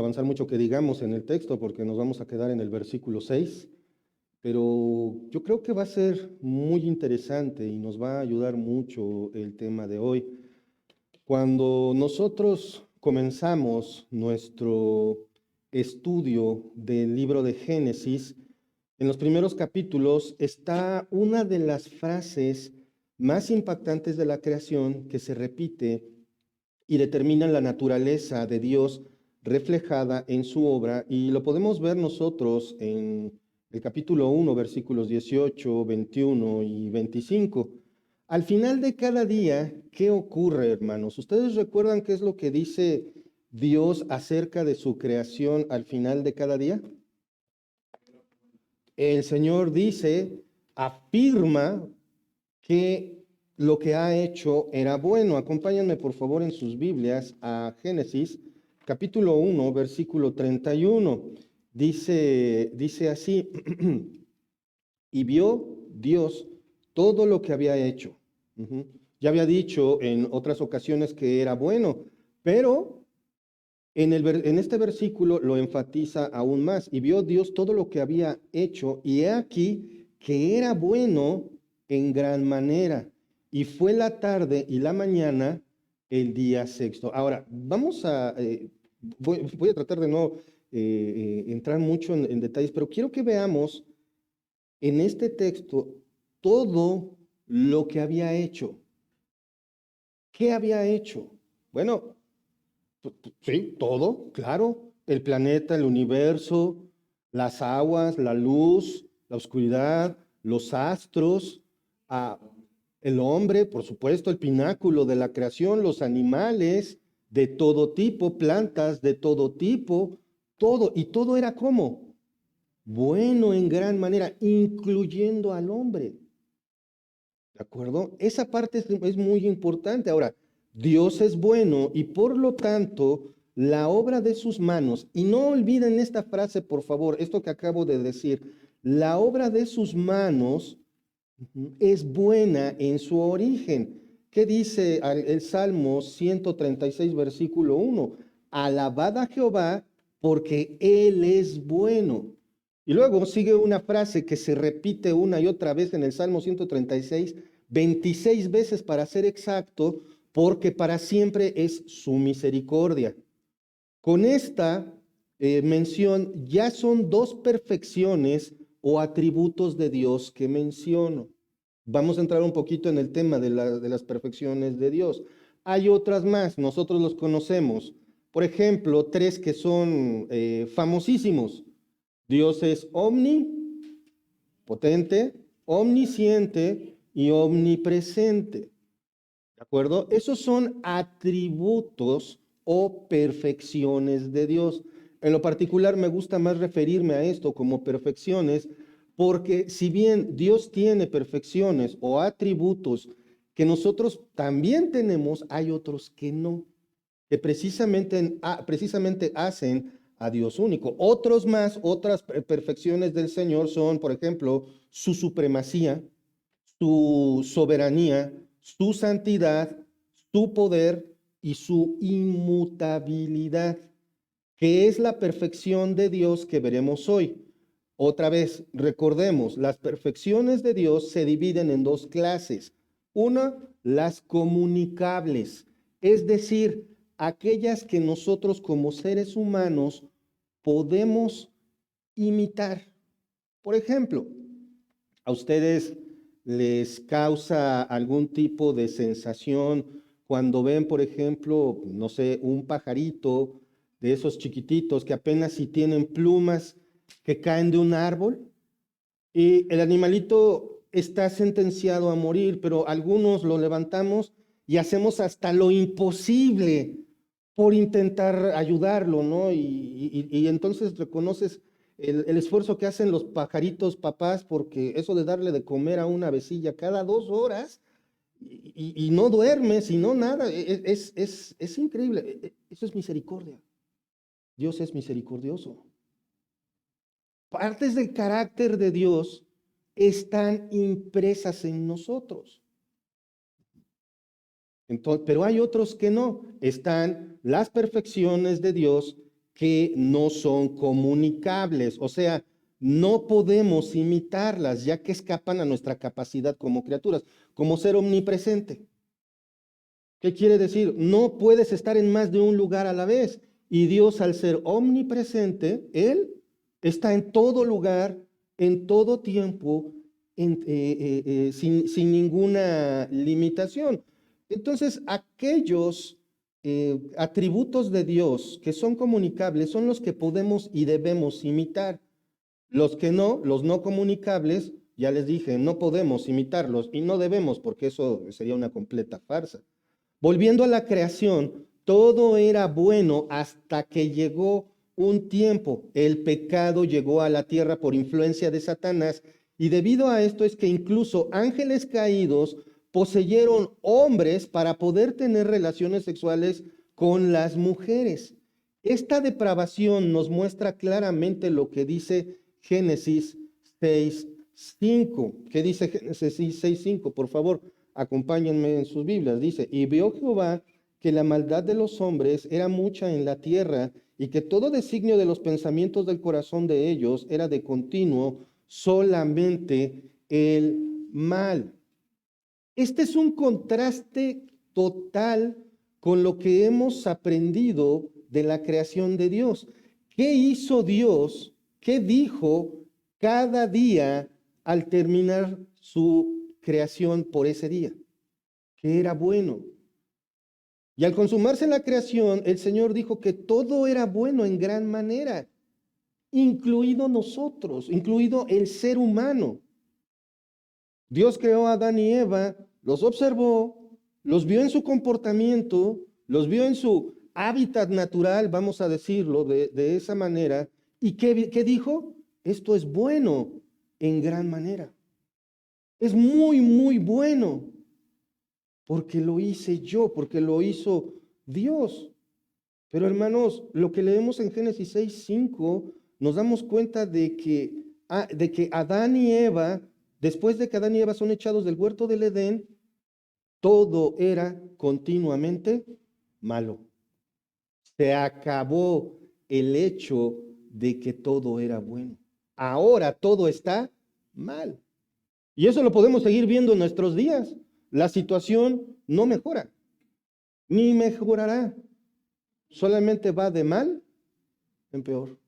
avanzar mucho que digamos en el texto porque nos vamos a quedar en el versículo 6, pero yo creo que va a ser muy interesante y nos va a ayudar mucho el tema de hoy. Cuando nosotros comenzamos nuestro estudio del libro de Génesis, en los primeros capítulos está una de las frases más impactantes de la creación que se repite y determina la naturaleza de Dios reflejada en su obra, y lo podemos ver nosotros en el capítulo 1, versículos 18, 21 y 25. Al final de cada día, ¿qué ocurre, hermanos? ¿Ustedes recuerdan qué es lo que dice Dios acerca de su creación al final de cada día? El Señor dice, afirma que lo que ha hecho era bueno. Acompáñenme por favor en sus Biblias a Génesis capítulo 1, versículo 31. Dice así, y vio Dios todo lo que había hecho. Ya había dicho en otras ocasiones que era bueno, pero en este versículo lo enfatiza aún más. Y vio Dios todo lo que había hecho, y he aquí que era bueno en gran manera. Y fue la tarde y la mañana el día sexto. Ahora, voy a tratar de no entrar mucho en detalles, pero quiero que veamos en este texto todo lo que había hecho. ¿Qué había hecho? Bueno, sí, todo, claro. El planeta, el universo, las aguas, la luz, la oscuridad, los astros, ah, el hombre, por supuesto, el pináculo de la creación, los animales de todo tipo, plantas de todo tipo, todo. Y todo era como bueno en gran manera, incluyendo al hombre. ¿De acuerdo? Esa parte es muy importante. Ahora, Dios es bueno y por lo tanto, la obra de sus manos, y no olviden esta frase, por favor, esto que acabo de decir, la obra de sus manos es buena en su origen. ¿Qué dice el Salmo 136, versículo 1? Alabad a Jehová porque Él es bueno. Y luego sigue una frase que se repite una y otra vez en el Salmo 136, 26 veces para ser exacto, porque para siempre es su misericordia. Con esta mención ya son dos perfecciones o atributos de Dios que menciono. Vamos a entrar un poquito en el tema de las perfecciones de Dios. Hay otras más, nosotros los conocemos. Por ejemplo, tres que son famosísimos. Dios es omnipotente, omnisciente y omnipresente. ¿De acuerdo? Esos son atributos o perfecciones de Dios. En lo particular me gusta más referirme a esto como perfecciones, porque si bien Dios tiene perfecciones o atributos que nosotros también tenemos, hay otros que no, que precisamente hacen a Dios único. Otros más, otras perfecciones del Señor son, por ejemplo, su supremacía, su soberanía, su santidad, su poder y su inmutabilidad, que es la perfección de Dios que veremos hoy. Otra vez, recordemos, las perfecciones de Dios se dividen en dos clases. Una, las comunicables, es decir, aquellas que nosotros como seres humanos podemos imitar. Por ejemplo, a ustedes les causa algún tipo de sensación cuando ven, por ejemplo, no sé, un pajarito de esos chiquititos que apenas si tienen plumas que caen de un árbol y el animalito está sentenciado a morir, pero algunos lo levantamos y hacemos hasta lo imposible por intentar ayudarlo, ¿no? Y entonces reconoces el esfuerzo que hacen los pajaritos papás, porque eso de darle de comer a una avecilla cada 2 horas y no duermes y no nada, es increíble. Eso es misericordia. Dios es misericordioso. Partes del carácter de Dios están impresas en nosotros. Entonces, pero hay otros que no. Están las perfecciones de Dios que no son comunicables, o sea, no podemos imitarlas ya que escapan a nuestra capacidad como criaturas, como ser omnipresente. ¿Qué quiere decir? No puedes estar en más de un lugar a la vez. Y Dios, al ser omnipresente, Él está en todo lugar, en todo tiempo, sin ninguna limitación. Entonces, aquellos atributos de Dios que son comunicables son los que podemos y debemos imitar. Los que no, los no comunicables, ya les dije, no podemos imitarlos y no debemos porque eso sería una completa farsa. Volviendo a la creación, todo era bueno hasta que llegó un tiempo. El pecado llegó a la tierra por influencia de Satanás y debido a esto es que incluso ángeles caídos poseyeron hombres para poder tener relaciones sexuales con las mujeres. Esta depravación nos muestra claramente lo que dice Génesis 6:5. ¿Qué dice Génesis 6:5? Por favor, acompáñenme en sus Biblias. Dice, y vio Jehová que la maldad de los hombres era mucha en la tierra y que todo designio de los pensamientos del corazón de ellos era de continuo solamente el mal. Este es un contraste total con lo que hemos aprendido de la creación de Dios. ¿Qué hizo Dios? ¿Qué dijo cada día al terminar su creación por ese día? Que era bueno. Y al consumarse la creación, el Señor dijo que todo era bueno en gran manera, incluido nosotros, incluido el ser humano. Dios creó a Adán y Eva, los observó, los vio en su comportamiento, los vio en su hábitat natural, vamos a decirlo de esa manera. ¿Y qué dijo? Esto es bueno en gran manera. Es muy, muy bueno, porque lo hice yo, porque lo hizo Dios. Pero hermanos, lo que leemos en Génesis 6:5, nos damos cuenta de que Adán y Eva, después de que Adán y Eva son echados del huerto del Edén, todo era continuamente malo. Se acabó el hecho de que todo era bueno. Ahora todo está mal. Y eso lo podemos seguir viendo en nuestros días. La situación no mejora, ni mejorará. Solamente va de mal en peor.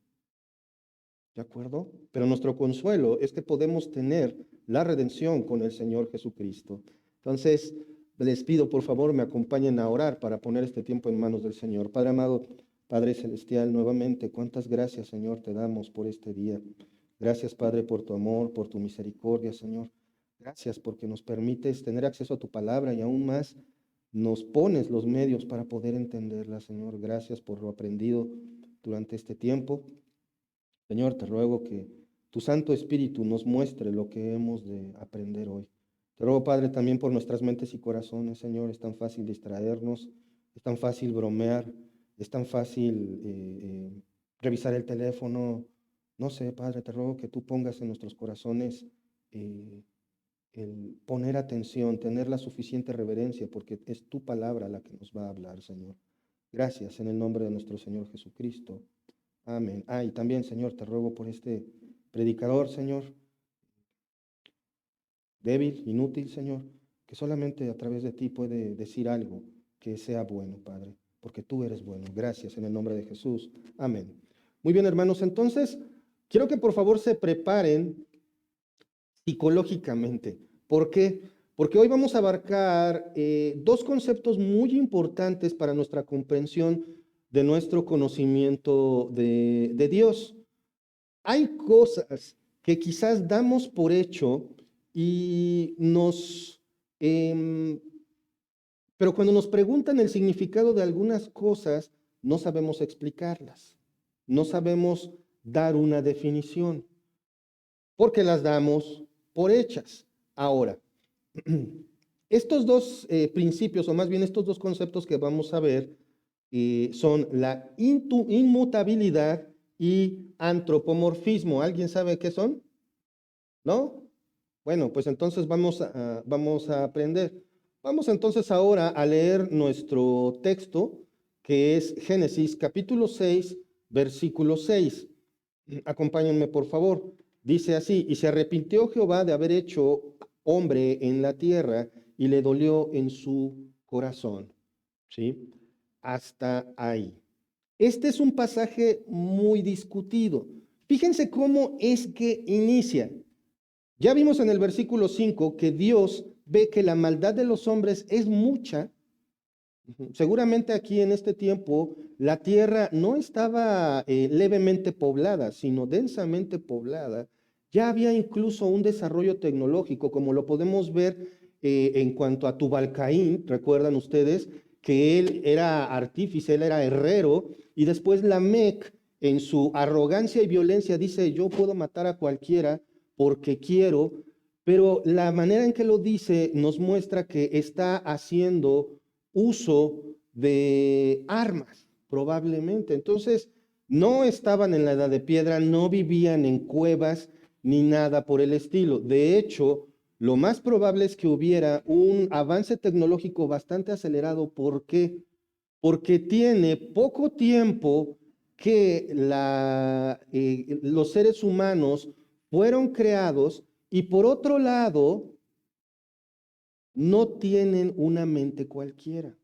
¿De acuerdo? Pero nuestro consuelo es que podemos tener la redención con el Señor Jesucristo. Entonces, les pido por favor me acompañen a orar para poner este tiempo en manos del Señor. Padre amado, Padre celestial, nuevamente, cuántas gracias, Señor, te damos por este día. Gracias, Padre, por tu amor, por tu misericordia, Señor. Gracias porque nos permites tener acceso a tu palabra y aún más nos pones los medios para poder entenderla, Señor. Gracias por lo aprendido durante este tiempo. Señor, te ruego que tu Santo Espíritu nos muestre lo que hemos de aprender hoy. Te ruego, Padre, también por nuestras mentes y corazones, Señor. Es tan fácil distraernos, es tan fácil bromear, es tan fácil revisar el teléfono. No sé, Padre, te ruego que tú pongas en nuestros corazones el poner atención, tener la suficiente reverencia, porque es tu palabra la que nos va a hablar, Señor. Gracias en el nombre de nuestro Señor Jesucristo. Amén. Y también, Señor, te ruego por este predicador, Señor, débil, inútil, Señor, que solamente a través de ti puede decir algo que sea bueno, Padre, porque tú eres bueno. Gracias en el nombre de Jesús. Amén. Muy bien, hermanos, entonces, quiero que por favor se preparen psicológicamente. ¿Por qué? Porque hoy vamos a abarcar dos conceptos muy importantes para nuestra comprensión de nuestro conocimiento de Dios. Hay cosas que quizás damos por hecho y pero cuando nos preguntan el significado de algunas cosas, no sabemos explicarlas, no sabemos dar una definición, porque las damos por hechas. Ahora, estos dos principios, o más bien estos dos conceptos que vamos a ver, son la inmutabilidad y antropomorfismo. ¿Alguien sabe qué son? ¿No? Bueno, pues entonces vamos a aprender. Vamos entonces ahora a leer nuestro texto, que es Génesis capítulo 6, versículo 6. Acompáñenme, por favor. Dice así: y se arrepintió Jehová de haber hecho hombre en la tierra, y le dolió en su corazón. ¿Sí? Hasta ahí. Este es un pasaje muy discutido. Fíjense cómo es que inicia. Ya vimos en el versículo 5 que Dios ve que la maldad de los hombres es mucha. Seguramente aquí en este tiempo la tierra no estaba levemente poblada, sino densamente poblada. Ya había incluso un desarrollo tecnológico, como lo podemos ver en cuanto a Tubal-Caín. Recuerdan ustedes que él era artífice, él era herrero, y después Lamec, en su arrogancia y violencia, dice: yo puedo matar a cualquiera porque quiero, pero la manera en que lo dice nos muestra que está haciendo uso de armas, probablemente. Entonces, no estaban en la edad de piedra, no vivían en cuevas ni nada por el estilo. De hecho, lo más probable es que hubiera un avance tecnológico bastante acelerado. ¿Por qué? Porque tiene poco tiempo que los seres humanos fueron creados, y por otro lado, no tienen una mente cualquiera.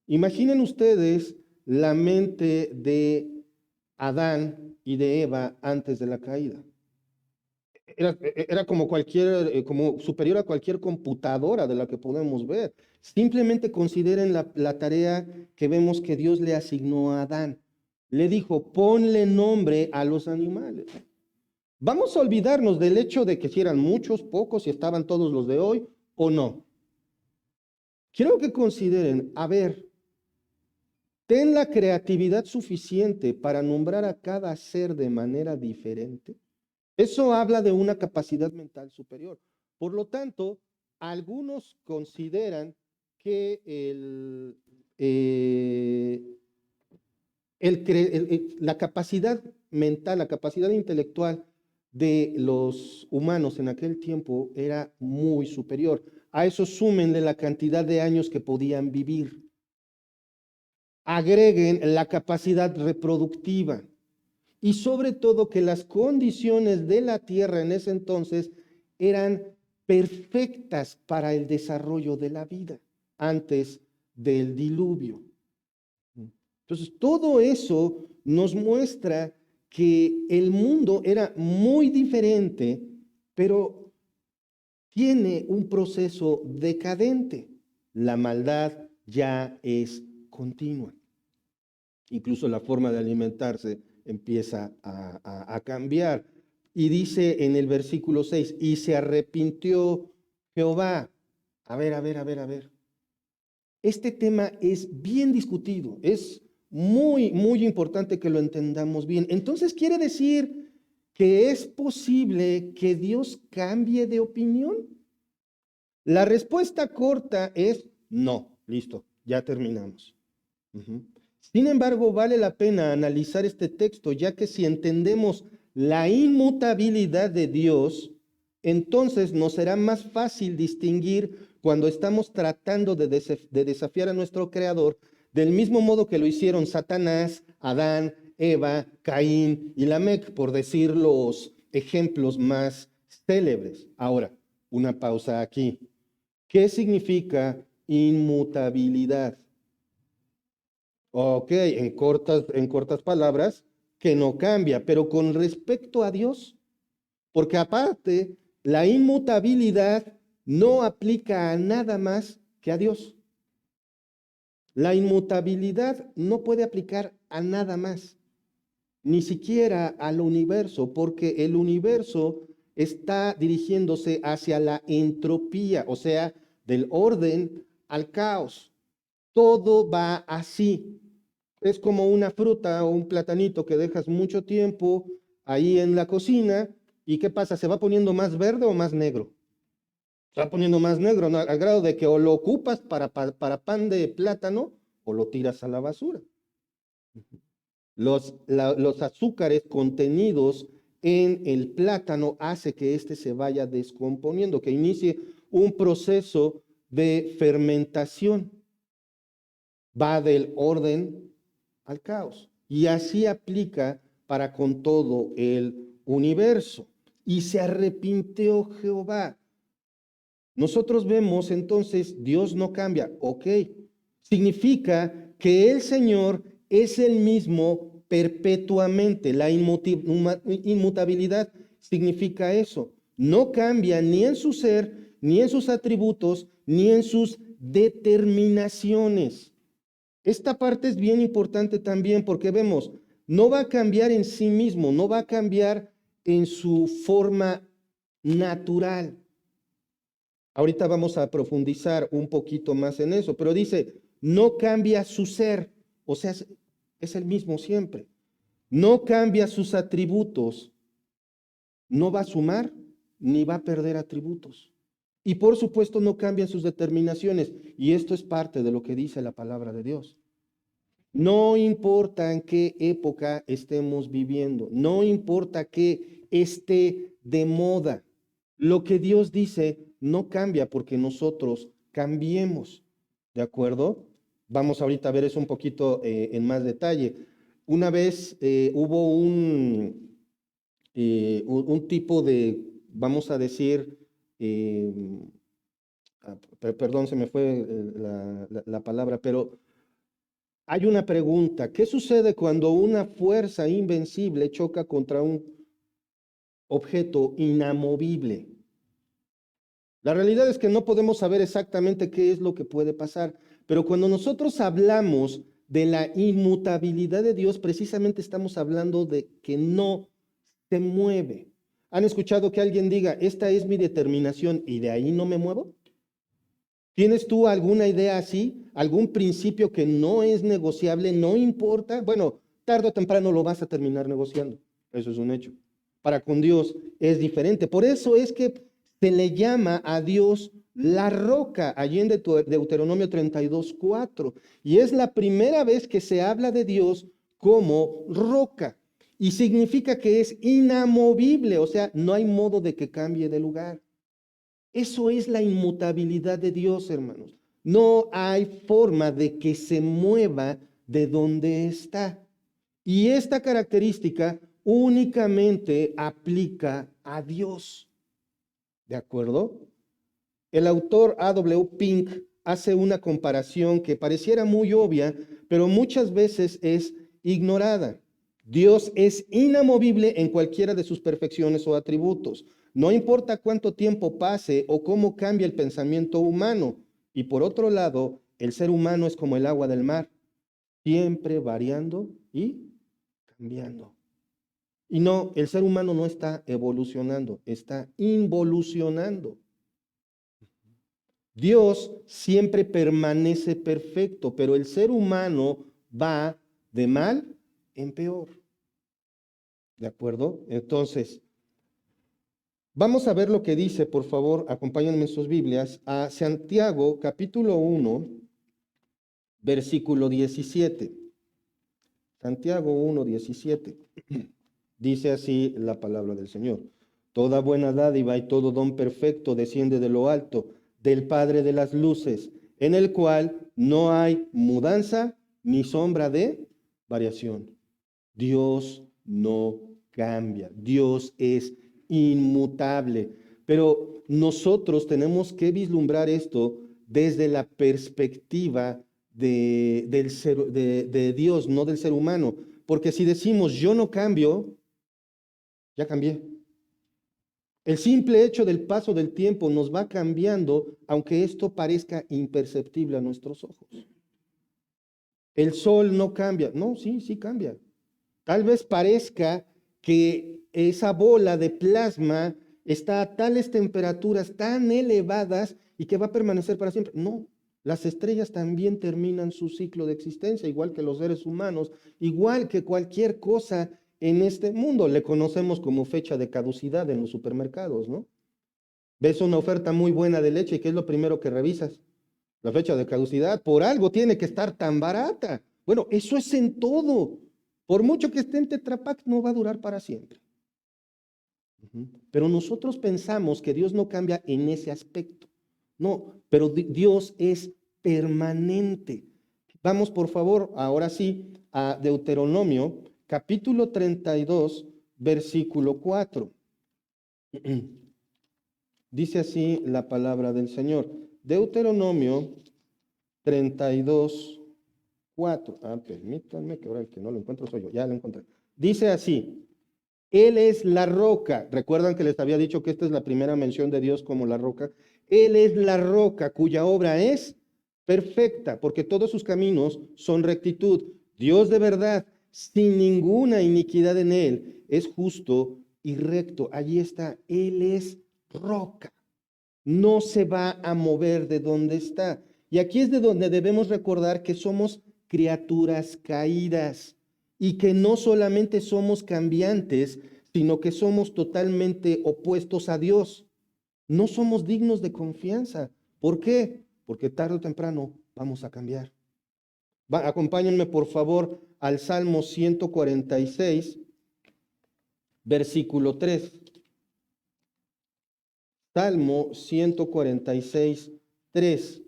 Imaginen ustedes la mente de Adán y de Eva antes de la caída. Era como como superior a cualquier computadora de la que podemos ver. Simplemente consideren la tarea que vemos que Dios le asignó a Adán. Le dijo: ponle nombre a los animales. Vamos a olvidarnos del hecho de que si eran muchos, pocos, si estaban todos los de hoy o no. Quiero que consideren, a ver, ten la creatividad suficiente para nombrar a cada ser de manera diferente. Eso habla de una capacidad mental superior. Por lo tanto, algunos consideran que la capacidad mental, la capacidad intelectual de los humanos en aquel tiempo era muy superior. A eso súmenle la cantidad de años que podían vivir. Agreguen la capacidad reproductiva y sobre todo que las condiciones de la tierra en ese entonces eran perfectas para el desarrollo de la vida antes del diluvio. Entonces, todo eso nos muestra que el mundo era muy diferente, pero tiene un proceso decadente. La maldad ya es continua. Incluso la forma de alimentarse empieza a cambiar. Y dice en el versículo 6, y se arrepintió Jehová. A ver. Este tema es bien discutido, es muy importante que lo entendamos bien. Entonces, ¿quiere decir que es posible que Dios cambie de opinión? La respuesta corta es no. Listo, ya terminamos. Sin embargo, vale la pena analizar este texto, ya que si entendemos la inmutabilidad de Dios, entonces nos será más fácil distinguir cuando estamos tratando de desafiar a nuestro Creador, del mismo modo que lo hicieron Satanás, Adán, Eva, Caín y Lamec, por decir los ejemplos más célebres. Ahora, una pausa aquí. ¿Qué significa inmutabilidad? Ok, en cortas palabras, que no cambia, pero con respecto a Dios, porque aparte, la inmutabilidad no aplica a nada más que a Dios. La inmutabilidad no puede aplicar a nada más, ni siquiera al universo, porque el universo está dirigiéndose hacia la entropía, o sea, del orden al caos. Todo va así. Es como una fruta o un platanito que dejas mucho tiempo ahí en la cocina, y ¿qué pasa? ¿Se va poniendo más verde o más negro? Se va poniendo más negro, ¿no? Al grado de que o lo ocupas para pan de plátano o lo tiras a la basura. Los azúcares contenidos en el plátano hace que éste se vaya descomponiendo, que inicie un proceso de fermentación. Va del orden al caos. Y así aplica para con todo el universo. Y se arrepintió Jehová. Nosotros vemos entonces, Dios no cambia. Ok, significa que el Señor es el mismo perpetuamente. La inmutabilidad significa eso. No cambia ni en su ser, ni en sus atributos, ni en sus determinaciones. Esta parte es bien importante también porque vemos, no va a cambiar en sí mismo, no va a cambiar en su forma natural. Ahorita vamos a profundizar un poquito más en eso, pero dice, no cambia su ser, o sea, es el mismo siempre. No cambia sus atributos, no va a sumar ni va a perder atributos. Y por supuesto no cambian sus determinaciones. Y esto es parte de lo que dice la palabra de Dios. No importa en qué época estemos viviendo, no importa que esté de moda. Lo que Dios dice no cambia porque nosotros cambiemos. ¿De acuerdo? Vamos ahorita a ver eso un poquito en más detalle. Una vez hubo un tipo de, vamos a decir, perdón, se me fue la palabra, pero hay una pregunta. ¿Qué sucede cuando una fuerza invencible choca contra un objeto inamovible? La realidad es que no podemos saber exactamente qué es lo que puede pasar, pero cuando nosotros hablamos de la inmutabilidad de Dios, precisamente estamos hablando de que no se mueve. ¿Han escuchado que alguien diga, esta es mi determinación y de ahí no me muevo? ¿Tienes tú alguna idea así? ¿Algún principio que no es negociable, no importa? Bueno, tarde o temprano lo vas a terminar negociando. Eso es un hecho. Para con Dios es diferente. Por eso es que se le llama a Dios la roca, allí en Deuteronomio 32:4. Y es la primera vez que se habla de Dios como roca. Y significa que es inamovible, o sea, no hay modo de que cambie de lugar. Eso es la inmutabilidad de Dios, hermanos. No hay forma de que se mueva de donde está. Y esta característica únicamente aplica a Dios. ¿De acuerdo? El autor A.W. Pink hace una comparación que pareciera muy obvia, pero muchas veces es ignorada. Dios es inamovible en cualquiera de sus perfecciones o atributos. No importa cuánto tiempo pase o cómo cambie el pensamiento humano. Y por otro lado, el ser humano es como el agua del mar, siempre variando y cambiando. Y no, el ser humano no está evolucionando, está involucionando. Dios siempre permanece perfecto, pero el ser humano va de mal en peor. ¿De acuerdo? Entonces, vamos a ver lo que dice, por favor, acompáñenme en sus Biblias, a Santiago capítulo 1, versículo 17. Santiago 1, 17. Dice así la palabra del Señor. Toda buena dádiva y todo don perfecto desciende de lo alto, del Padre de las luces, en el cual no hay mudanza ni sombra de variación. Dios no cambia, Dios es inmutable, pero nosotros tenemos que vislumbrar esto desde la perspectiva de Dios, no del ser humano, porque si decimos yo no cambio, ya cambié. El simple hecho del paso del tiempo nos va cambiando, aunque esto parezca imperceptible a nuestros ojos. El sol no cambia. No, sí cambia. Tal vez parezca que esa bola de plasma está a tales temperaturas tan elevadas y que va a permanecer para siempre. No, las estrellas también terminan su ciclo de existencia, igual que los seres humanos, igual que cualquier cosa en este mundo. Le conocemos como fecha de caducidad en los supermercados, ¿no? Ves una oferta muy buena de leche y ¿qué es lo primero que revisas? La fecha de caducidad. Por algo tiene que estar tan barata. Bueno, eso es en todo. Por mucho que esté en Tetra Pak, no va a durar para siempre. Pero nosotros pensamos que Dios no cambia en ese aspecto. No, pero Dios es permanente. Vamos, por favor, ahora sí, a Deuteronomio, capítulo 32, versículo 4. Dice así la palabra del Señor. Deuteronomio 32, 4. Permítanme que ahora el que no lo encuentro soy yo. Ya lo encontré. Dice así. Él es la roca. ¿Recuerdan que les había dicho que esta es la primera mención de Dios como la roca? Él es la roca cuya obra es perfecta, porque todos sus caminos son rectitud. Dios de verdad, sin ninguna iniquidad en él, es justo y recto. Allí está. Él es roca. No se va a mover de donde está. Y aquí es de donde debemos recordar que somos criaturas caídas y que no solamente somos cambiantes, sino que somos totalmente opuestos a Dios. No somos dignos de confianza. ¿Por qué? Porque tarde o temprano vamos a cambiar. Acompáñenme por favor al Salmo 146, versículo 3. Salmo 146, 3.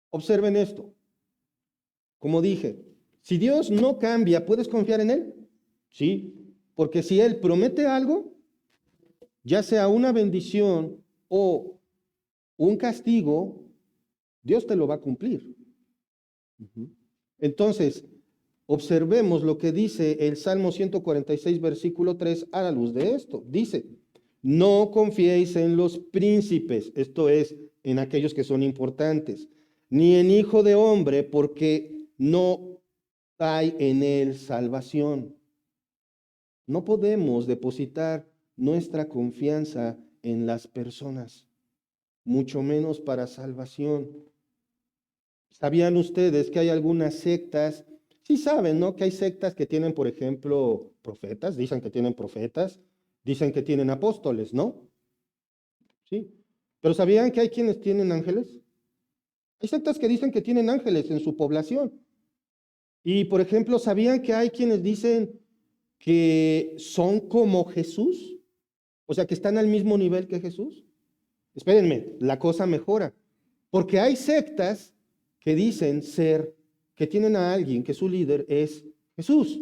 Observen esto. Como dije, si Dios no cambia, ¿puedes confiar en Él? Sí, porque si Él promete algo, ya sea una bendición o un castigo, Dios te lo va a cumplir. Entonces, observemos lo que dice el Salmo 146, versículo 3 a la luz de esto. Dice, no confiéis en los príncipes, esto es, en aquellos que son importantes, ni en hijo de hombre, porque no hay en él salvación. No podemos depositar nuestra confianza en las personas, mucho menos para salvación. ¿Sabían ustedes que hay algunas sectas? Sí saben, ¿no? Que hay sectas que tienen, por ejemplo, profetas, dicen que tienen apóstoles, ¿no? Sí. Pero ¿sabían que hay quienes tienen ángeles? Hay sectas que dicen que tienen ángeles en su población. Y, por ejemplo, ¿sabían que hay quienes dicen que son como Jesús? O sea, que están al mismo nivel que Jesús. Espérenme, la cosa mejora. Porque hay sectas que dicen que tienen a alguien, que su líder es Jesús.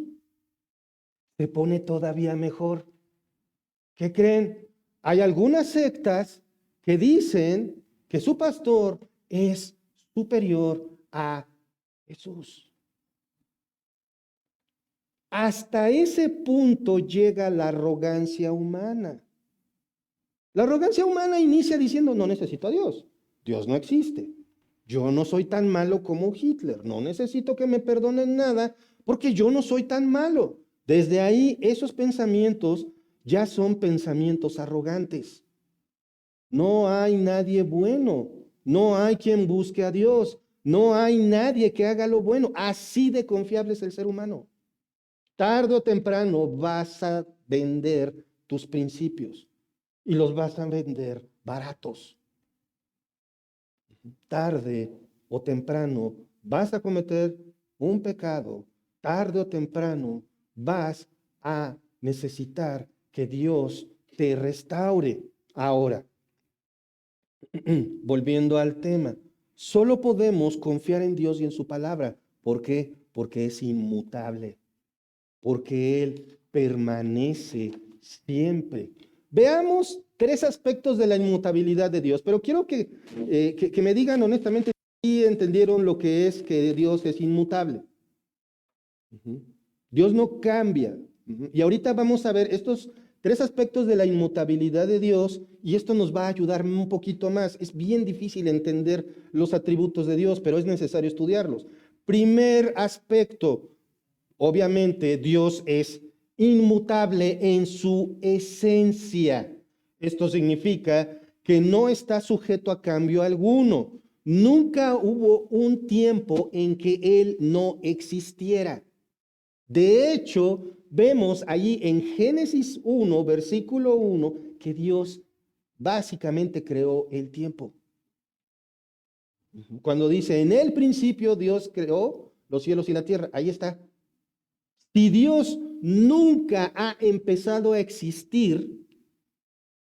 Se pone todavía mejor. ¿Qué creen? Hay algunas sectas que dicen que su pastor es superior a Jesús. Hasta ese punto llega la arrogancia humana. La arrogancia humana inicia diciendo, no necesito a Dios. Dios no existe. Yo no soy tan malo como Hitler. No necesito que me perdonen nada porque yo no soy tan malo. Desde ahí, esos pensamientos ya son pensamientos arrogantes. No hay nadie bueno. No hay quien busque a Dios. No hay nadie que haga lo bueno. Así de confiable es el ser humano. Tarde o temprano vas a vender tus principios y los vas a vender baratos. Tarde o temprano vas a cometer un pecado. Tarde o temprano vas a necesitar que Dios te restaure. Ahora, volviendo al tema, solo podemos confiar en Dios y en su palabra. ¿Por qué? Porque es inmutable. Porque Él permanece siempre. Veamos tres aspectos de la inmutabilidad de Dios, pero quiero que me digan honestamente si entendieron lo que es que Dios es inmutable. Dios no cambia. Y ahorita vamos a ver estos tres aspectos de la inmutabilidad de Dios y esto nos va a ayudar un poquito más. Es bien difícil entender los atributos de Dios, pero es necesario estudiarlos. Primer aspecto. Obviamente, Dios es inmutable en su esencia. Esto significa que no está sujeto a cambio alguno. Nunca hubo un tiempo en que Él no existiera. De hecho, vemos allí en Génesis 1, versículo 1, que Dios básicamente creó el tiempo. Cuando dice, en el principio Dios creó los cielos y la tierra, ahí está. Si Dios nunca ha empezado a existir,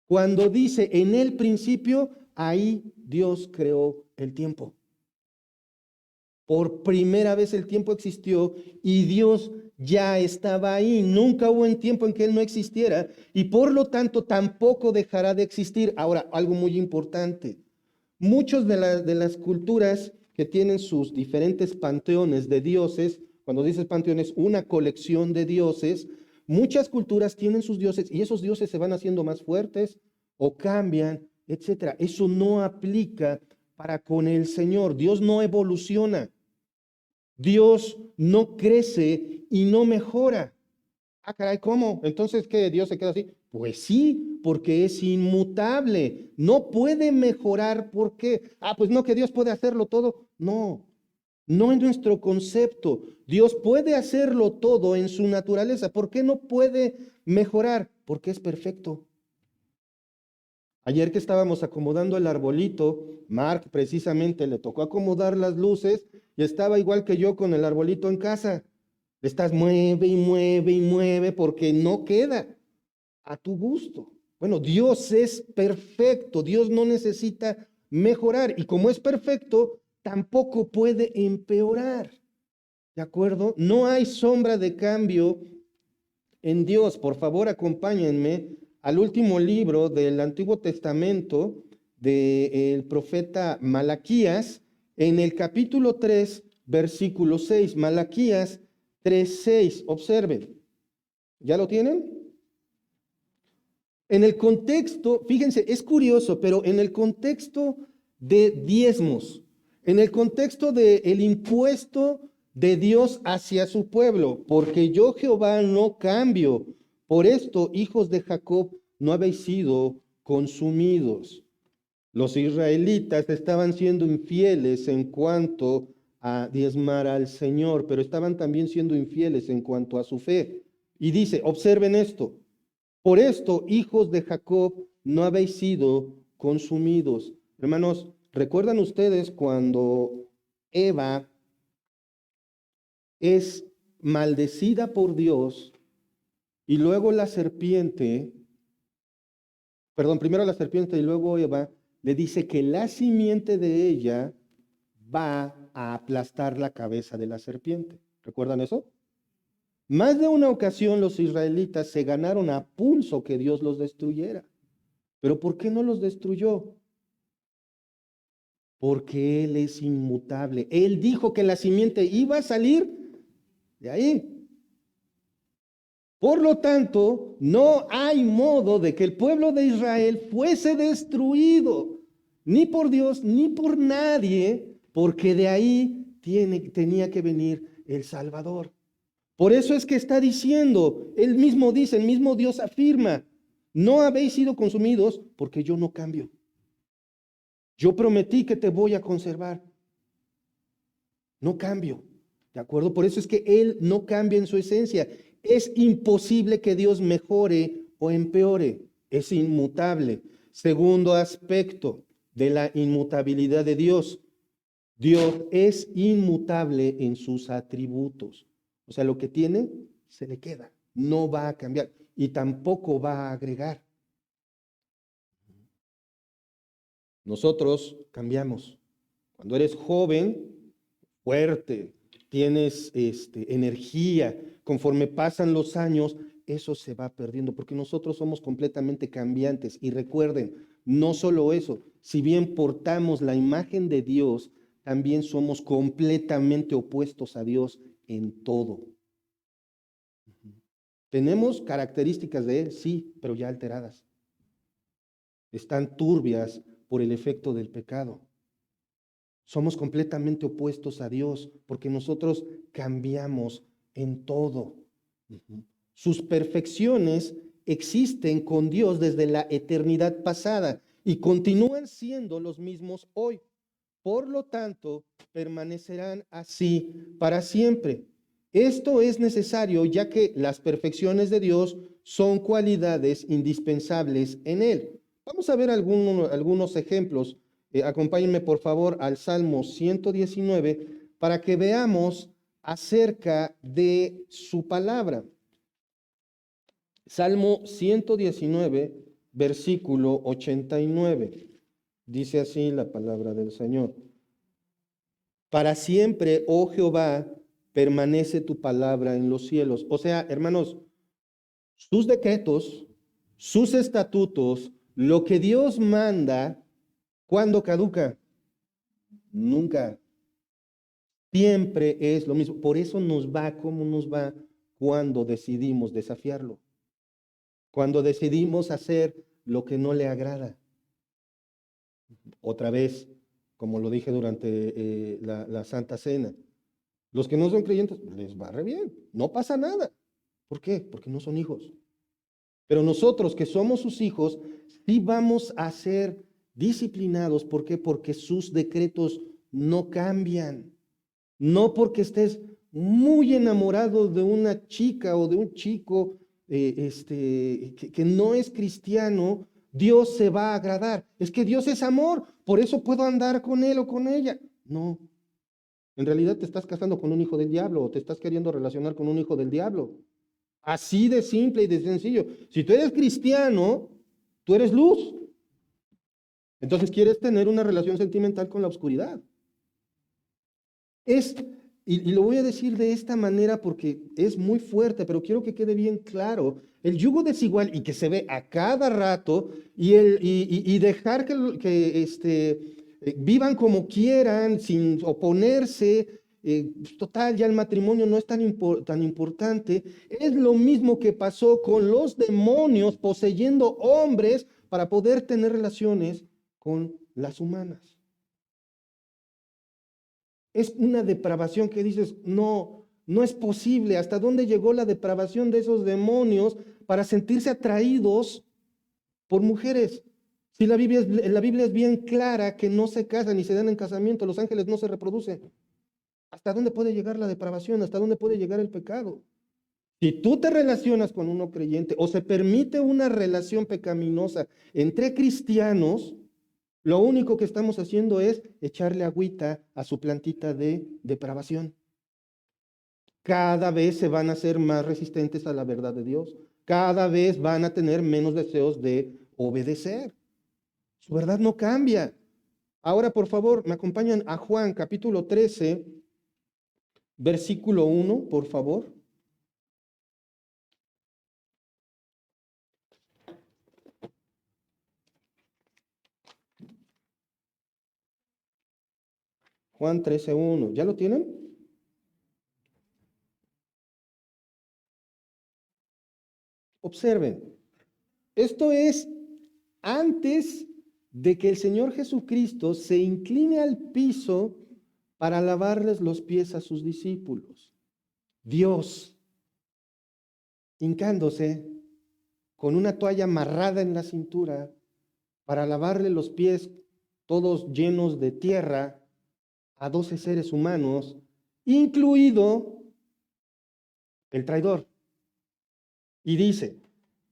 cuando dice en el principio, ahí Dios creó el tiempo. Por primera vez el tiempo existió y Dios ya estaba ahí. Nunca hubo un tiempo en que Él no existiera y por lo tanto tampoco dejará de existir. Ahora, algo muy importante. Muchos de las culturas que tienen sus diferentes panteones de dioses, cuando dices panteones, una colección de dioses, muchas culturas tienen sus dioses y esos dioses se van haciendo más fuertes o cambian, etcétera. Eso no aplica para con el Señor. Dios no evoluciona. Dios no crece y no mejora. Ah, caray, ¿cómo? Entonces, ¿qué? ¿Dios se queda así? Pues sí, porque es inmutable. No puede mejorar. ¿Por qué? Ah, pues no, que Dios puede hacerlo todo. No, no es nuestro concepto. Dios puede hacerlo todo en su naturaleza. ¿Por qué no puede mejorar? Porque es perfecto. Ayer que estábamos acomodando el arbolito, Mark precisamente le tocó acomodar las luces y estaba igual que yo con el arbolito en casa. Le estás mueve y mueve y mueve porque no queda a tu gusto. Bueno, Dios es perfecto, Dios no necesita mejorar y como es perfecto, tampoco puede empeorar. ¿De acuerdo? No hay sombra de cambio en Dios. Por favor, acompáñenme al último libro del Antiguo Testamento del profeta Malaquías, en el capítulo 3, versículo 6. Malaquías 3:6. Observen. ¿Ya lo tienen? En el contexto, fíjense, es curioso, pero en el contexto de diezmos, en el contexto del impuesto de Dios hacia su pueblo, porque yo Jehová no cambio. Por esto, hijos de Jacob, no habéis sido consumidos. Los israelitas estaban siendo infieles en cuanto a diezmar al Señor, pero estaban también siendo infieles en cuanto a su fe. Y dice, observen esto. Por esto, hijos de Jacob, no habéis sido consumidos. Hermanos, ¿recuerdan ustedes cuando Eva es maldecida por Dios y luego la serpiente, perdón, primero la serpiente y luego Eva, le dice que la simiente de ella va a aplastar la cabeza de la serpiente? ¿Recuerdan eso? Más de una ocasión los israelitas se ganaron a pulso que Dios los destruyera. ¿Pero por qué no los destruyó? Porque Él es inmutable. Él dijo que la simiente iba a salir de ahí. Por lo tanto, no hay modo de que el pueblo de Israel fuese destruido, ni por Dios, ni por nadie, porque de ahí tenía que venir el Salvador. Por eso es que está diciendo, él mismo dice, el mismo Dios afirma, no habéis sido consumidos porque yo no cambio. Yo prometí que te voy a conservar. No cambio. ¿De acuerdo? Por eso es que Él no cambia en su esencia. Es imposible que Dios mejore o empeore. Es inmutable. Segundo aspecto de la inmutabilidad de Dios. Dios es inmutable en sus atributos. O sea, lo que tiene, se le queda. No va a cambiar y tampoco va a agregar. Nosotros cambiamos. Cuando eres joven, fuerte, tienes energía, conforme pasan los años, eso se va perdiendo, porque nosotros somos completamente cambiantes. Y recuerden, no solo eso, si bien portamos la imagen de Dios, también somos completamente opuestos a Dios en todo. Tenemos características de Él, sí, pero ya alteradas. Están turbias por el efecto del pecado. Somos completamente opuestos a Dios porque nosotros cambiamos en todo. Sus perfecciones existen con Dios desde la eternidad pasada y continúan siendo los mismos hoy. Por lo tanto, permanecerán así para siempre. Esto es necesario ya que las perfecciones de Dios son cualidades indispensables en Él. Vamos a ver algunos ejemplos. Acompáñenme por favor al Salmo 119 para que veamos acerca de su palabra. Salmo 119, versículo 89. Dice así la palabra del Señor. Para siempre, oh Jehová, permanece tu palabra en los cielos. O sea, hermanos, sus decretos, sus estatutos, lo que Dios manda, ¿cuándo caduca? Nunca. Siempre es lo mismo. Por eso nos va como nos va cuando decidimos desafiarlo. Cuando decidimos hacer lo que no le agrada. Otra vez, como lo dije durante la Santa Cena, los que no son creyentes les va re bien, no pasa nada. ¿Por qué? Porque no son hijos. Pero nosotros que somos sus hijos, sí vamos a ser disciplinados. ¿Por qué? Porque sus decretos no cambian. No porque estés muy enamorado de una chica o de un chico que no es cristiano, Dios se va a agradar. Es que Dios es amor, por eso puedo andar con él o con ella. No, en realidad te estás casando con un hijo del diablo o te estás queriendo relacionar con un hijo del diablo. Así de simple y de sencillo. Si tú eres cristiano, tú eres luz. Entonces quieres tener una relación sentimental con la oscuridad. Es, y lo voy a decir de esta manera porque es muy fuerte, pero quiero que quede bien claro. El yugo desigual y que se ve a cada rato y dejar que vivan como quieran sin oponerse. Total, ya el matrimonio no es tan importante. Es lo mismo que pasó con los demonios poseyendo hombres para poder tener relaciones con las humanas. Es una depravación que dices, no, no es posible. ¿Hasta dónde llegó la depravación de esos demonios para sentirse atraídos por mujeres? Si la Biblia es bien clara que no se casan ni se dan en casamiento, los ángeles no se reproducen. ¿Hasta dónde puede llegar la depravación? ¿Hasta dónde puede llegar el pecado? Si tú te relacionas con uno creyente o se permite una relación pecaminosa entre cristianos, lo único que estamos haciendo es echarle agüita a su plantita de depravación. Cada vez se van a ser más resistentes a la verdad de Dios. Cada vez van a tener menos deseos de obedecer. Su verdad no cambia. Ahora, por favor, me acompañan a Juan capítulo 13, versículo 1, por favor. Juan 13, 1. ¿Ya lo tienen? Observen. Esto es antes de que el Señor Jesucristo se incline al piso para lavarles los pies a sus discípulos. Dios, hincándose con una toalla amarrada en la cintura para lavarle los pies todos llenos de tierra a 12 seres humanos, incluido el traidor. Y dice,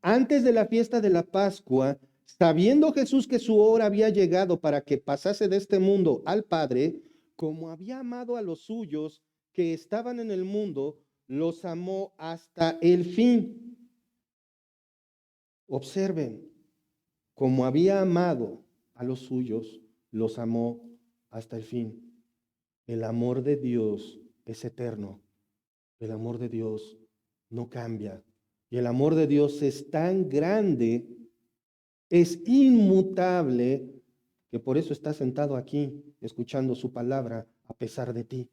antes de la fiesta de la Pascua, sabiendo Jesús que su hora había llegado para que pasase de este mundo al Padre, como había amado a los suyos que estaban en el mundo, los amó hasta el fin. Observen, como había amado a los suyos, los amó hasta el fin. El amor de Dios es eterno. El amor de Dios no cambia. Y el amor de Dios es tan grande, es inmutable, que por eso está sentado aquí, escuchando su palabra, a pesar de ti.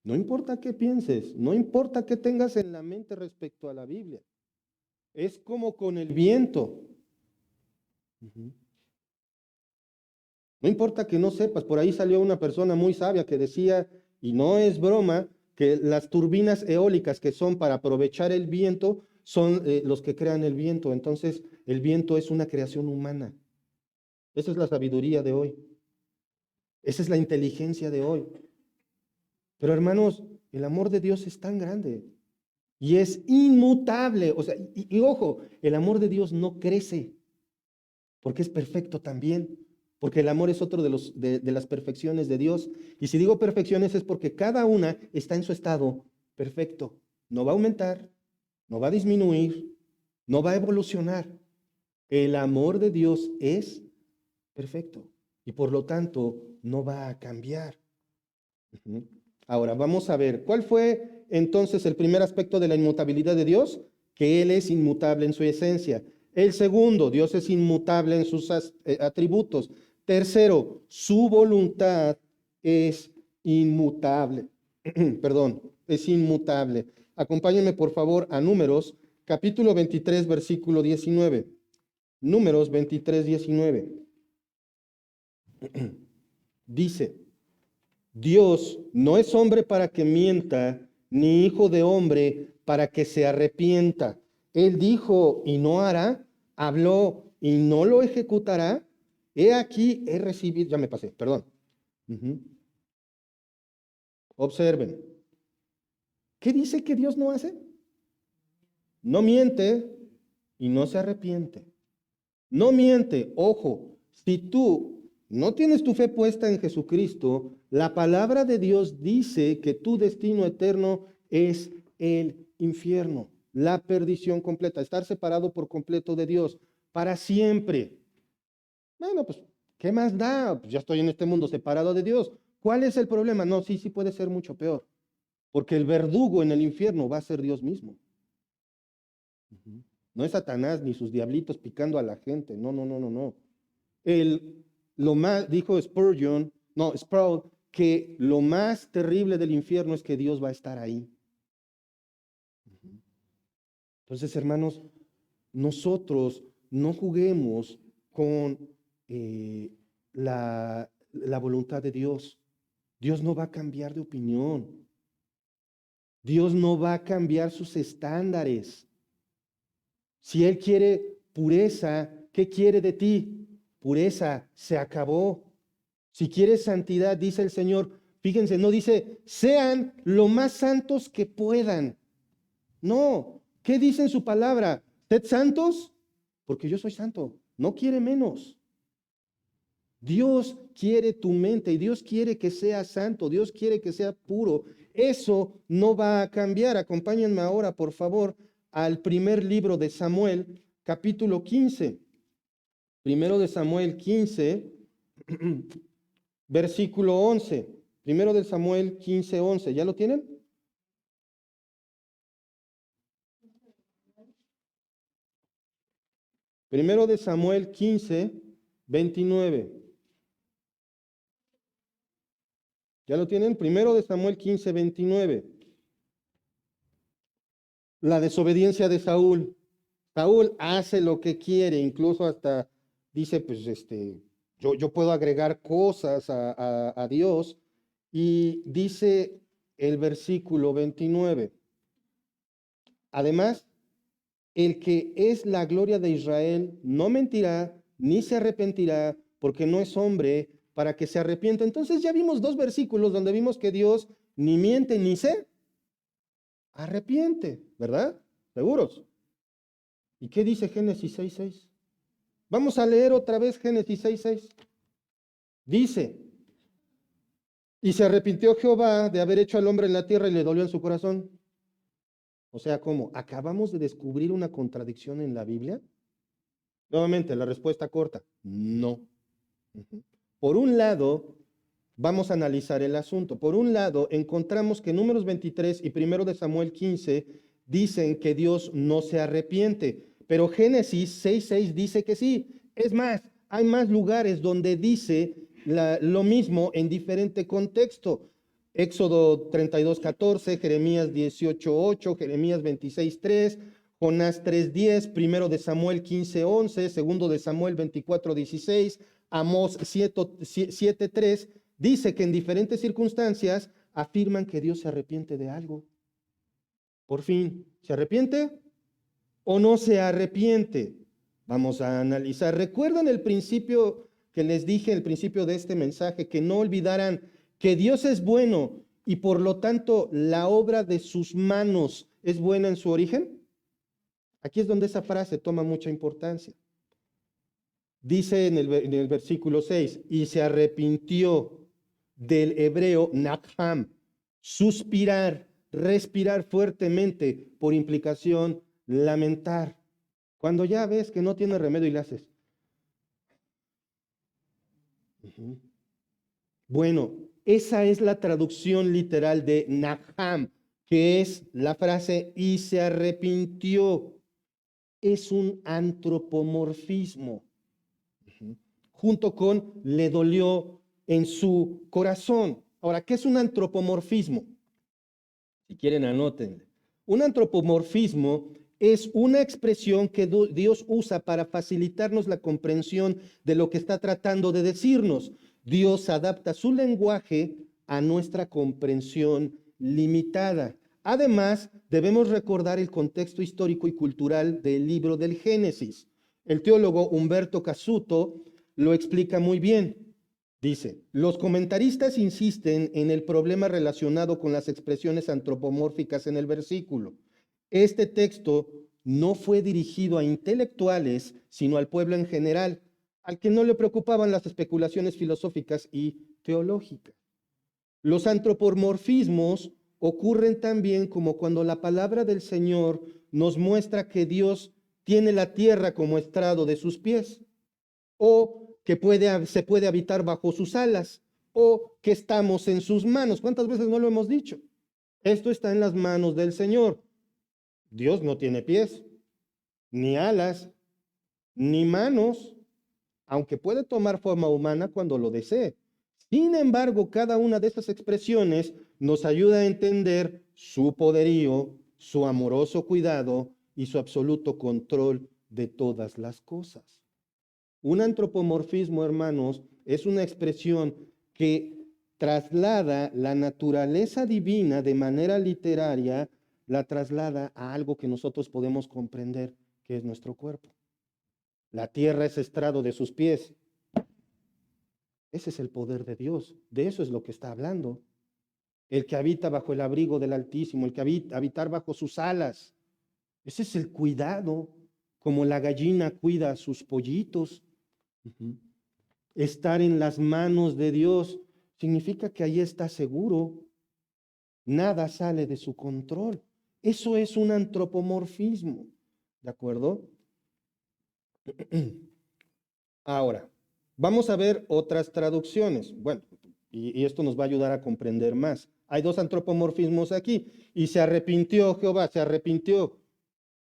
No importa qué pienses, no importa qué tengas en la mente respecto a la Biblia. Es como con el viento. No importa que no sepas, por ahí salió una persona muy sabia que decía, y no es broma, que las turbinas eólicas que son para aprovechar el viento son los que crean el viento. Entonces, el viento es una creación humana. Esa es la sabiduría de hoy. Esa es la inteligencia de hoy. Pero hermanos, el amor de Dios es tan grande y es inmutable. O sea, y ojo, el amor de Dios no crece porque es perfecto también. Porque el amor es otro de las perfecciones de Dios. Y si digo perfecciones es porque cada una está en su estado perfecto. No va a aumentar, no va a disminuir, no va a evolucionar. El amor de Dios es perfecto y por lo tanto no va a cambiar. Ahora vamos a ver, ¿cuál fue entonces el primer aspecto de la inmutabilidad de Dios? Que Él es inmutable en su esencia. El segundo, Dios es inmutable en sus atributos. Tercero, su voluntad es inmutable. Perdón, es inmutable. Acompáñenme por favor a Números, capítulo 23, versículo 19. Números 23, 19. Dice, Dios no es hombre para que mienta, ni hijo de hombre para que se arrepienta. Él dijo y no hará, habló y no lo ejecutará. He aquí, he recibido, ya me pasé, perdón. Observen. ¿Qué dice que Dios no hace? No miente y no se arrepiente. No miente, ojo, si tú no tienes tu fe puesta en Jesucristo, la palabra de Dios dice que tu destino eterno es el infierno, la perdición completa, estar separado por completo de Dios para siempre. Bueno, pues, ¿qué más da? Pues ya estoy en este mundo separado de Dios. ¿Cuál es el problema? No, sí puede ser mucho peor, porque el verdugo en el infierno va a ser Dios mismo. No es Satanás ni sus diablitos picando a la gente. No, no, no, no, no. Lo más, dijo Spurgeon, no, Sproul, que lo más terrible del infierno es que Dios va a estar ahí. Entonces, hermanos, nosotros no juguemos con la voluntad de Dios. Dios no va a cambiar de opinión. Dios no va a cambiar sus estándares. Si Él quiere pureza, ¿qué quiere de ti? Pureza, se acabó. Si quieres santidad, dice el Señor, fíjense, no dice, sean lo más santos que puedan. No, ¿qué dice en su palabra? ¿Sed santos? Porque yo soy santo. No quiere menos. Dios quiere tu mente y Dios quiere que sea santo, Dios quiere que sea puro. Eso no va a cambiar. Acompáñenme ahora, por favor, al primer libro de Samuel, capítulo 15. Primero de Samuel 15, versículo 11. Primero de Samuel 15, 11. ¿Ya lo tienen? Primero de Samuel 15, 29. ¿Ya lo tienen? Primero de Samuel 15, 29. La desobediencia de Saúl. Saúl hace lo que quiere, incluso hasta dice, pues, yo puedo agregar cosas a Dios. Y dice el versículo 29. Además, el que es la gloria de Israel no mentirá ni se arrepentirá, porque no es hombre para que se arrepienta. Entonces ya vimos dos versículos donde vimos que Dios ni miente ni se arrepiente, ¿verdad? ¿Seguros? ¿Y qué dice Génesis 6:6? Vamos a leer otra vez Génesis 6:6. Dice, y se arrepintió Jehová de haber hecho al hombre en la tierra y le dolió en su corazón. O sea, ¿cómo? ¿Acabamos de descubrir una contradicción en la Biblia? Nuevamente, la respuesta corta, no. Por un lado, vamos a analizar el asunto. Por un lado, encontramos que Números 23 y primero de Samuel 15 dicen que Dios no se arrepiente, pero Génesis 6:6 dice que sí. Es más, hay más lugares donde dice lo mismo en diferente contexto. Éxodo 32:14, Jeremías 18:8, Jeremías 26:3, Jonás 3:10, primero de Samuel 15:11, segundo de Samuel 24:16, Amós 7:3, dice que en diferentes circunstancias afirman que Dios se arrepiente de algo. Por fin, ¿se arrepiente o no se arrepiente? Vamos a analizar. ¿Recuerdan el principio que les dije, el principio de este mensaje, que no olvidaran que Dios es bueno y por lo tanto la obra de sus manos es buena en su origen? Aquí es donde esa frase toma mucha importancia. Dice en el versículo 6, y se arrepintió, del hebreo nakham, suspirar, respirar fuertemente, por implicación, lamentar. Cuando ya ves que no tiene remedio y le haces, Ujú. Bueno, esa es la traducción literal de Naham, que es la frase y se arrepintió. Es un antropomorfismo. Ujú. Junto con le dolió en su corazón. Ahora, ¿qué es un antropomorfismo? Si quieren, anoten. Un antropomorfismo es una expresión que Dios usa para facilitarnos la comprensión de lo que está tratando de decirnos. Dios adapta su lenguaje a nuestra comprensión limitada. Además, debemos recordar el contexto histórico y cultural del libro del Génesis. El teólogo Humberto Cassuto lo explica muy bien. Dice, los comentaristas insisten en el problema relacionado con las expresiones antropomórficas en el versículo. Este texto no fue dirigido a intelectuales, sino al pueblo en general, al que no le preocupaban las especulaciones filosóficas y teológicas. Los antropomorfismos ocurren también como cuando la palabra del Señor nos muestra que Dios tiene la tierra como estrado de sus pies, o que se puede habitar bajo sus alas, o que estamos en sus manos. ¿Cuántas veces no lo hemos dicho? Esto está en las manos del Señor. Dios no tiene pies, ni alas, ni manos, aunque puede tomar forma humana cuando lo desee. Sin embargo, cada una de estas expresiones nos ayuda a entender su poderío, su amoroso cuidado y su absoluto control de todas las cosas. Un antropomorfismo, hermanos, es una expresión que traslada la naturaleza divina de manera literaria, la traslada a algo que nosotros podemos comprender, que es nuestro cuerpo. La tierra es estrado de sus pies. Ese es el poder de Dios. De eso es lo que está hablando. El que habita bajo el abrigo del Altísimo, el que habitar bajo sus alas. Ese es el cuidado, como la gallina cuida a sus pollitos. Ujú. Estar en las manos de Dios significa que ahí está seguro. Nada sale de su control. Eso es un antropomorfismo. ¿De acuerdo? Ahora, vamos a ver otras traducciones. Bueno, y esto nos va a ayudar a comprender más. Hay dos antropomorfismos aquí. Y se arrepintió Jehová, se arrepintió.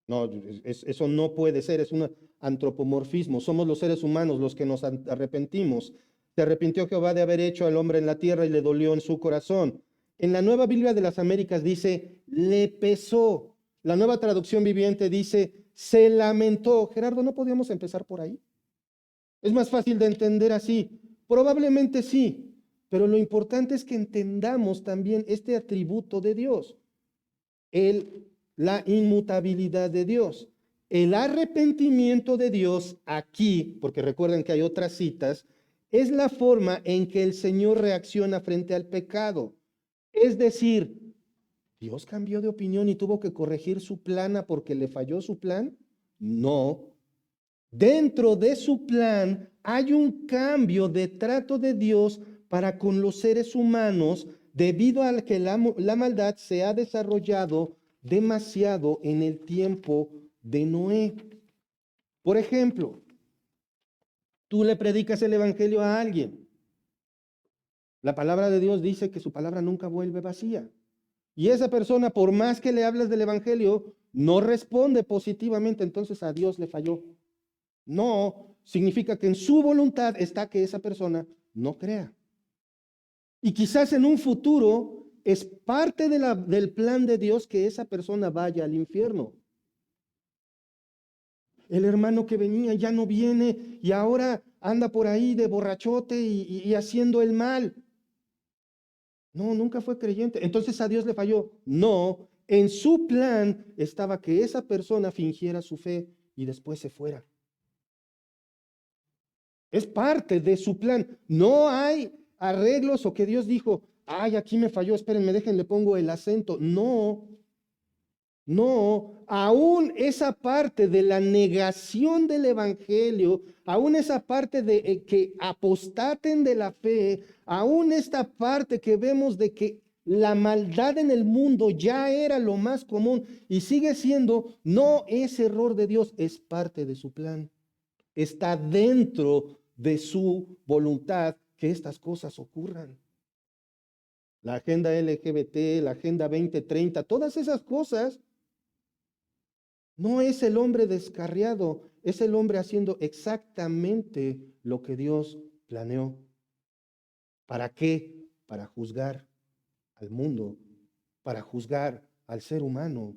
No, eso no puede ser, es un antropomorfismo. Somos los seres humanos los que nos arrepentimos. Se arrepintió Jehová de haber hecho al hombre en la tierra y le dolió en su corazón. En la Nueva Biblia de las Américas dice, le pesó. La Nueva Traducción Viviente dice, se lamentó. Gerardo, ¿no podíamos empezar por ahí? Es más fácil de entender así. Probablemente sí, pero lo importante es que entendamos también este atributo de Dios. La inmutabilidad de Dios. El arrepentimiento de Dios aquí, porque recuerden que hay otras citas, es la forma en que el Señor reacciona frente al pecado. Es decir, ¿Dios cambió de opinión y tuvo que corregir su plana porque le falló su plan? No. Dentro de su plan hay un cambio de trato de Dios para con los seres humanos debido a que la maldad se ha desarrollado demasiado en el tiempo de Noé. Por ejemplo, tú le predicas el evangelio a alguien. La palabra de Dios dice que su palabra nunca vuelve vacía. Y esa persona, por más que le hables del evangelio, no responde positivamente, entonces a Dios le falló. No, significa que en su voluntad está que esa persona no crea. Y quizás en un futuro es parte del plan de Dios que esa persona vaya al infierno. El hermano que venía ya no viene y ahora anda por ahí de borrachote y haciendo el mal. No, nunca fue creyente. Entonces a Dios le falló. No, en su plan estaba que esa persona fingiera su fe y después se fuera. Es parte de su plan. No hay arreglos o que Dios dijo, ay, aquí me falló, espérenme, déjenle pongo el acento. No, no, aún esa parte de la negación del evangelio, aún esa parte de que apostaten de la fe, aún esta parte que vemos de que la maldad en el mundo ya era lo más común y sigue siendo, no es error de Dios, es parte de su plan. Está dentro de su voluntad que estas cosas ocurran. La agenda LGBT, la agenda 2030, todas esas cosas, no es el hombre descarriado, es el hombre haciendo exactamente lo que Dios planeó. ¿Para qué? Para juzgar al mundo, para juzgar al ser humano.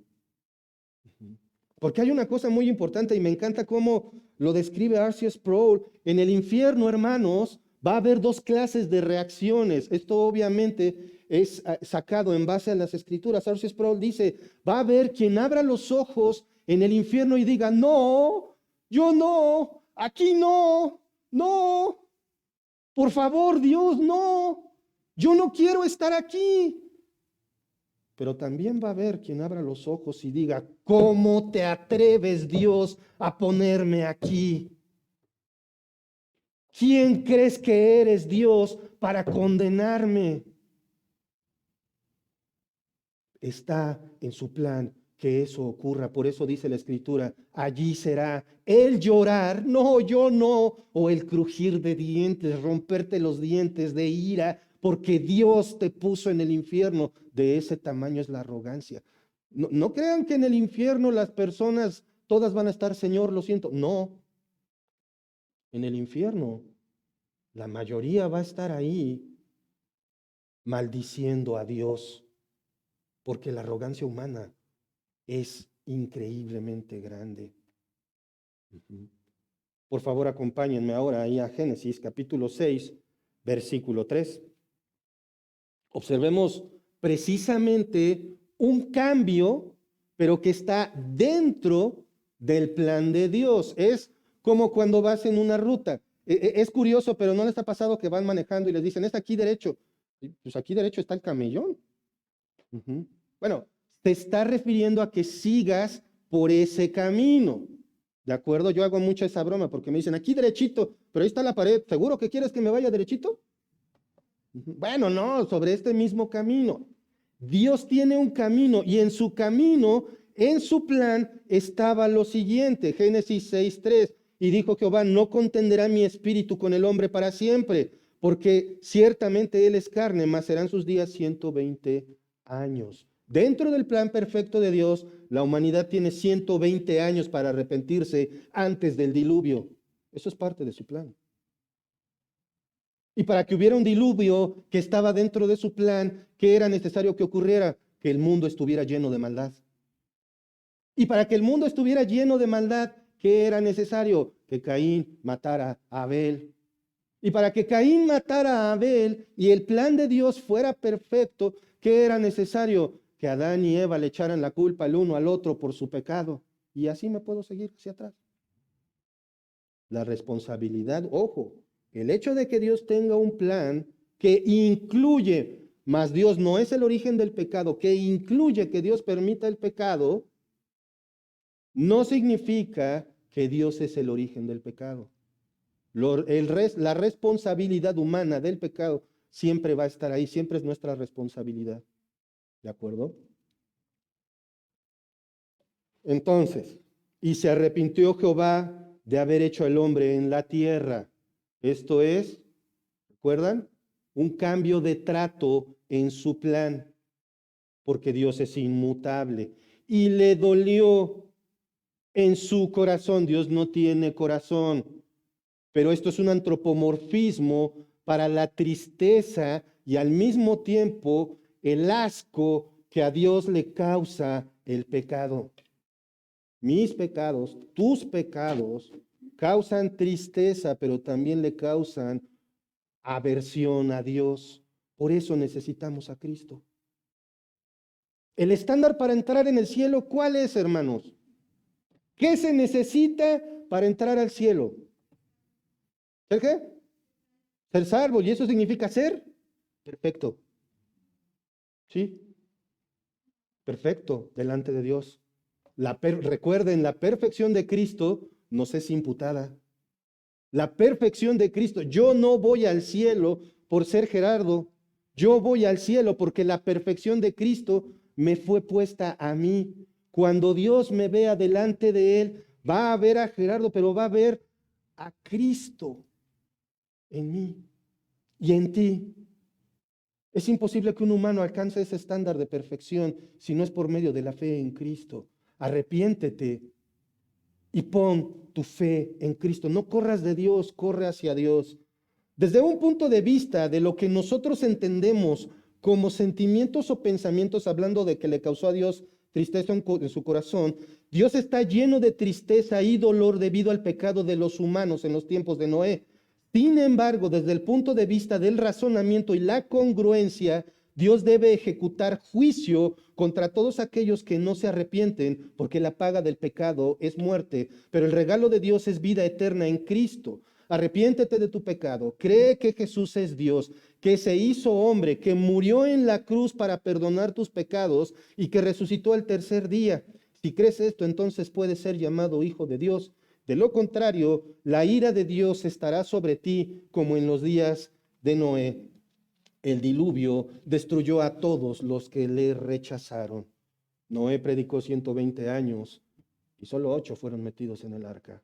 Porque hay una cosa muy importante y me encanta cómo lo describe R.C. Sproul. En el infierno, hermanos, va a haber dos clases de reacciones. Esto obviamente es sacado en base a las escrituras. R.C. Sproul dice, va a haber quien abra los ojos en el infierno y diga, no, yo no, aquí no, no, por favor Dios, no, yo no quiero estar aquí. Pero también va a haber quien abra los ojos y diga, ¿cómo te atreves, Dios, a ponerme aquí? ¿Quién crees que eres, Dios, para condenarme? Está en su plan que eso ocurra. Por eso dice la Escritura, allí será el llorar, no, yo no, o el crujir de dientes, romperte los dientes de ira, porque Dios te puso en el infierno. De ese tamaño es la arrogancia. No, no crean que en el infierno las personas todas van a estar, Señor, lo siento. No. En el infierno la mayoría va a estar ahí maldiciendo a Dios, porque la arrogancia humana es increíblemente grande. Por favor, acompáñenme ahora ahí a Génesis capítulo 6, versículo 3. Observemos precisamente un cambio, pero que está dentro del plan de Dios. Es como cuando vas en una ruta. Es curioso, pero ¿no les ha pasado que van manejando y les dicen, es aquí derecho? Pues aquí derecho está el camellón. Bueno, te está refiriendo a que sigas por ese camino. ¿De acuerdo? Yo hago mucho esa broma porque me dicen, aquí derechito, pero ahí está la pared. ¿Seguro que quieres que me vaya derechito? Bueno, no, sobre este mismo camino. Dios tiene un camino y en su camino, en su plan, estaba lo siguiente. Génesis 6:3. Y dijo Jehová, no contenderá mi espíritu con el hombre para siempre, porque ciertamente él es carne, mas serán sus días 120 años. Dentro del plan perfecto de Dios, la humanidad tiene 120 años para arrepentirse antes del diluvio. Eso es parte de su plan. Y para que hubiera un diluvio que estaba dentro de su plan, ¿qué era necesario que ocurriera? Que el mundo estuviera lleno de maldad. Y para que el mundo estuviera lleno de maldad, ¿qué era necesario? Que Caín matara a Abel. Y para que Caín matara a Abel y el plan de Dios fuera perfecto, ¿qué era necesario? Que Adán y Eva le echaran la culpa el uno al otro por su pecado. Y así me puedo seguir hacia atrás. La responsabilidad, ojo, el hecho de que Dios tenga un plan que incluye, mas Dios no es el origen del pecado, que incluye que Dios permita el pecado, no significa que Dios es el origen del pecado. La responsabilidad humana del pecado siempre va a estar ahí, siempre es nuestra responsabilidad. ¿De acuerdo? Entonces, y se arrepintió Jehová de haber hecho al hombre en la tierra. Esto es, ¿recuerdan? Un cambio de trato en su plan, porque Dios es inmutable. Y le dolió en su corazón. Dios no tiene corazón, pero esto es un antropomorfismo para la tristeza y al mismo tiempo el asco que a Dios le causa el pecado. Mis pecados, tus pecados, causan tristeza, pero también le causan aversión a Dios. Por eso necesitamos a Cristo. El estándar para entrar en el cielo, ¿cuál es, hermanos? ¿Qué se necesita para entrar al cielo? ¿Ser qué? Ser salvo. ¿Y eso significa ser? Perfecto. ¿Sí? Perfecto delante de Dios. Recuerden, la perfección de Cristo nos es imputada. La perfección de Cristo. Yo no voy al cielo por ser Gerardo. Yo voy al cielo porque la perfección de Cristo me fue puesta a mí. Cuando Dios me vea delante de Él, va a ver a Gerardo, pero va a ver a Cristo. en mí y en ti. Es imposible que un humano alcance ese estándar de perfección si no es por medio de la fe en Cristo. Arrepiéntete y pon tu fe en Cristo. No corras de Dios, corre hacia Dios. Desde un punto de vista de lo que nosotros entendemos como sentimientos o pensamientos, hablando de que le causó a Dios tristeza en su corazón, Dios está lleno de tristeza y dolor debido al pecado de los humanos en los tiempos de Noé. Sin embargo, desde el punto de vista del razonamiento y la congruencia, Dios debe ejecutar juicio contra todos aquellos que no se arrepienten, porque la paga del pecado es muerte, pero el regalo de Dios es vida eterna en Cristo. Arrepiéntete de tu pecado, cree que Jesús es Dios, que se hizo hombre, que murió en la cruz para perdonar tus pecados y que resucitó al tercer día. Si crees esto, entonces puedes ser llamado hijo de Dios. De lo contrario, la ira de Dios estará sobre ti como en los días de Noé. El diluvio destruyó a todos los que le rechazaron. Noé predicó 120 años y solo 8 fueron metidos en el arca.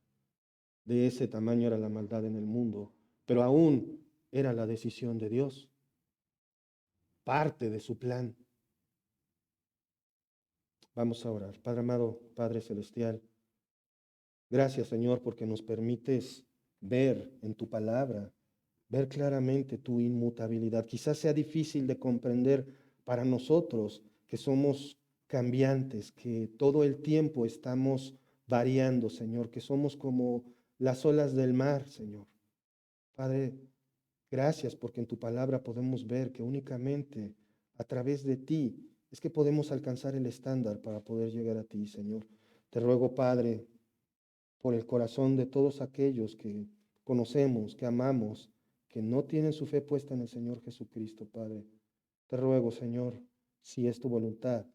De ese tamaño era la maldad en el mundo, pero aún era la decisión de Dios, parte de su plan. Vamos a orar. Padre amado, Padre celestial, gracias Señor porque nos permites ver en tu palabra, ver claramente tu inmutabilidad. Quizás sea difícil de comprender para nosotros que somos cambiantes, que todo el tiempo estamos variando, Señor, que somos como las olas del mar, Señor. Padre, gracias porque en tu palabra podemos ver que únicamente a través de ti es que podemos alcanzar el estándar para poder llegar a ti, Señor. Te ruego, Padre, por el corazón de todos aquellos que conocemos, que amamos, que no tienen su fe puesta en el Señor Jesucristo, Padre. Te ruego, Señor, si es tu voluntad,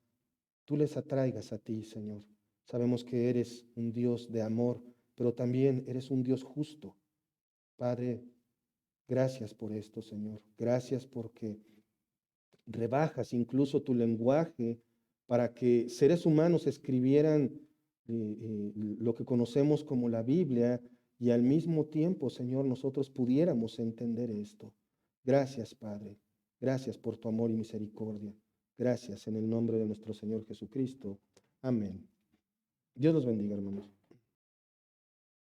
tú les atraigas a ti, Señor. Sabemos que eres un Dios de amor, pero también eres un Dios justo. Padre, gracias por esto, Señor. Gracias porque rebajas incluso tu lenguaje para que seres humanos escribieran lo que conocemos como la Biblia y al mismo tiempo, Señor, nosotros pudiéramos entender esto. Gracias, Padre. Gracias por tu amor y misericordia. Gracias en el nombre de nuestro Señor Jesucristo. Amén. Dios los bendiga, hermanos.